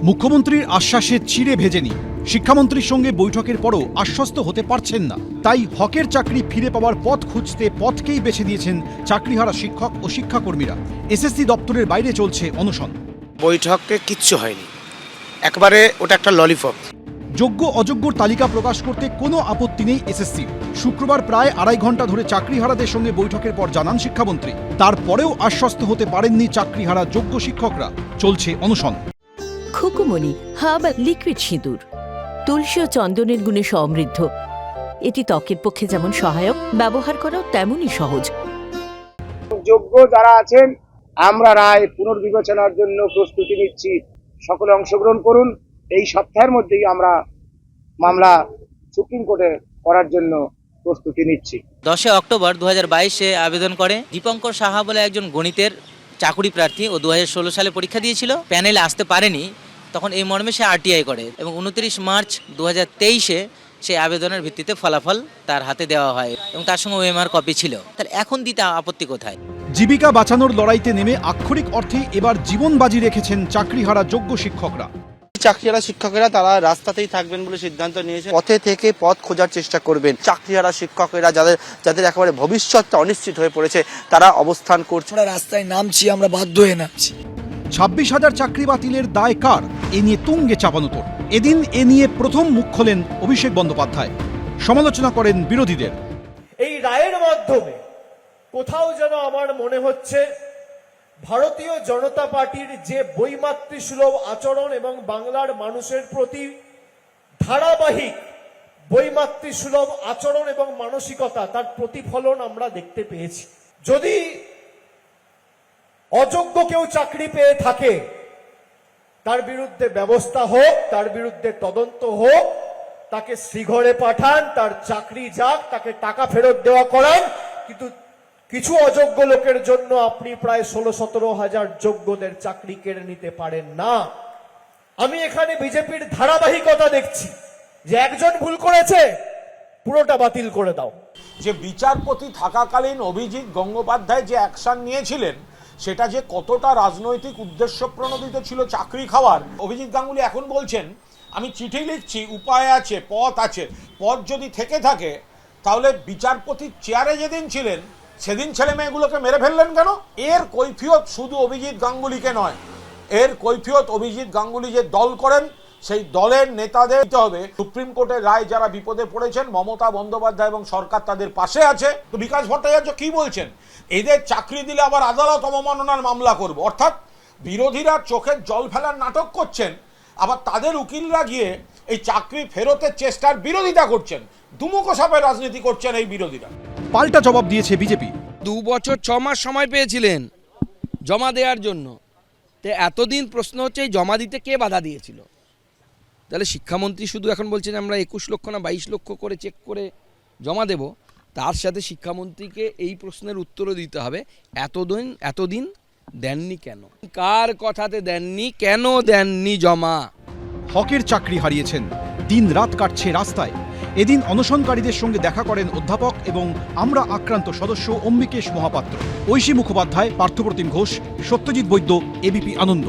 মুখ্যমন্ত্রীর আশ্বাসে চিড়ে ভেজেনি। শিক্ষামন্ত্রীর সঙ্গে বৈঠকের পরও আশ্বস্ত হতে পারছেন না। তাই হকের চাকরি ফিরে পাওয়ার পথ খুঁজতে পথকেই বেছে দিয়েছেন চাকরিহারা শিক্ষক ও শিক্ষাকর্মীরা। এসএসসি দপ্তরের বাইরে চলছে অনশন। বৈঠকে কিচ্ছু হয়নি, একবারে ওটা একটা ললিপপ। যোগ্য অযোগ্যর তালিকা প্রকাশ করতে কোনো আপত্তি নেই এসএসসি। শুক্রবার প্রায় 2.5 ঘন্টা ধরে চাকরিহারাদের সঙ্গে বৈঠকের পর জানান শিক্ষামন্ত্রী। তারপরেও আশ্বস্ত হতে পারেননি চাকরিহারা যোগ্য শিক্ষকরা। চলছে অনশন। খুকুমনি হার্বাল লিকুইড সিঁদুর তুলসী ও চন্দনের গুণে সমৃদ্ধ। এটি ত্বকের পক্ষে যেমন সহায়ক, ব্যবহার করাও তেমনই সহজ। যোগ্য যারা আছেন, আমরা রায় পুনর্বিবেচনার জন্য প্রস্তুতি নিচ্ছি। সকলে অংশগ্রহণ করুন। এই সপ্তাহের মধ্যেই আমরা মামলা সুপ্রিম কোর্টে করার জন্য প্রস্তুতি নিচ্ছি। 10 অক্টোবর 2022-এ আবেদন করে দীপঙ্কর সাহা বলে একজন গণিতের চাকুরি প্রার্থী। ও 2016 সালে পরীক্ষা দিয়েছিল, প্যানেলে আসতে পারেনি। তখন এই মর্মে সে আরটিআই করে এবং 29 মার্চ 2023-এ সেই আবেদনের ভিত্তিতে ফলাফল তার হাতে দেওয়া হয় এবং তার সঙ্গে ওএমআর কপি ছিল। তাহলে এখন দিতে আপত্তি কোথায়? জীবিকা বাঁচানোর লড়াইতে নেমে আক্ষরিক অর্থে এবার জীবন বাজি রেখেছেন চাকরিহারা যোগ্য শিক্ষকরা। চাকরিহারা শিক্ষকেরা তারা রাস্তাতেই থাকবেন বলে সিদ্ধান্ত নিয়েছে। পথে থেকে পথ খোঁজার চেষ্টা করবেন। চাকরিহারা শিক্ষকেরা যাদের একেবারে ভবিষ্যৎটা অনিশ্চিত হয়ে পড়েছে, তারা অবস্থান করছে। রাস্তায় নামছি, আমরা বাধ্য হয়ে নামছি। 26,000 চাকরি বাতিলের দায় কার? এ নিয়ে তুঙ্গে চাপানোতর। এদিন এ নিয়ে প্রথম মুখ খোলেন অভিষেক বন্দ্যোপাধ্যায়। সমালোচনা করেন বিরোধীদের। এই রায়ের মাধ্যমে কোথাও যেন আমার মনে হচ্ছে ভারতীয় জনতা পার্টির যে বৈমাতৃসুলভ আচরণ এবং বাংলার মানুষের প্রতি ধারাবাহিক বৈমাতৃসুলভ আচরণ এবং মানসিকতা, তার প্রতিফলন আমরা দেখতে পেয়েছি। যদি অযোগ্য কেউ চাকরি পেয়ে থাকে, তার বিরুদ্ধে ব্যবস্থা হোক, তার বিরুদ্ধে তদন্ত হোক, তাকে শ্রীঘরে পাঠান, তার চাকরি যাক, তাকে টাকা ফেরত দেওয়া করান। কিন্তু কিছু অযোগ্য লোকের জন্য আপনি প্রায় 16-17 হাজার যোগ্যদের চাকরি কেড়ে নিতে পারেন না। আমি এখানে বিজেপির ধারাবাহিকতা দেখছি যে একজন ভুল করেছে, পুরোটা বাতিল করে দাও। যে বিচারপতি থাকাকালীন অভিজিৎ গঙ্গোপাধ্যায় যে অ্যাকশন নিয়েছিলেন, সেটা যে কতটা রাজনৈতিক উদ্দেশ্য প্রণোদিত ছিল চাকরি খাওয়ার। অভিজিৎ গাঙ্গুলি এখন বলছেন, আমি চিঠি লিখছি, উপায় আছে, পথ আছে। পথ যদি থেকে থাকে তাহলে বিচারপতির চেয়ারে যেদিন ছিলেন সেদিন ছেলে মেয়েগুলোকে মেরে ফেললেন কেন? এর কৈফিয়ত শুধু অভিজিৎ গাঙ্গুলিকে নয়, এর কৈফিয়ত অভিজিৎ গাঙ্গুলি যে দল করেন সেই দলের নেতাদের দিতে হবে। সুপ্রিম কোর্টের রায় যারা বিপদে পড়েছেন, মমতা বন্দ্যোপাধ্যায় এবং সরকার তাদের পাশে আছে। তো বিকাশ ভট্টাচার্য কি বলছেন? এদের চাকরি দিলে আবার আদালত অবমাননার মামলা করব। অর্থাৎ বিরোধীরা চোখের জল ফেলার নাটক করছেন, আবার তাদের উকিলরা গিয়ে এই চাকরি ফেরতের চেষ্টার বিরোধিতা করছেন। দুমুখো সাপের রাজনীতি করছেন এই বিরোধীরা। পাল্টা জবাব দিয়েছে বিজেপি। 2 বছর 6 মাস সময় পেয়েছিলেন জমা দেওয়ার জন্য। তো এতদিন প্রশ্ন হচ্ছে, এই জমা দিতে কে বাধা দিয়েছিল? তাহলে শিক্ষামন্ত্রী শুধু এখন বলছেন আমরা 21 লক্ষ না 22 লক্ষ করে চেক করে জমা দেব, তার সাথে শিক্ষামন্ত্রীকে এই প্রশ্নের উত্তরও দিতে হবে, এতদিন দেননি কেন? কার কথাতে দেননি? কেন দেননি জমা? হকের চাকরি হারিয়েছেন, দিন রাত কাটছে রাস্তায়। এদিন অনশনকারীদের সঙ্গে দেখা করেন অধ্যাপক এবং আমরা আক্রান্ত সদস্য অম্বিকেশ মহাপাত্র, ঐশী মুখোপাধ্যায়, পার্থপ্রতিম ঘোষ, সত্যজিৎ বৈদ্য, এবিপি আনন্দ।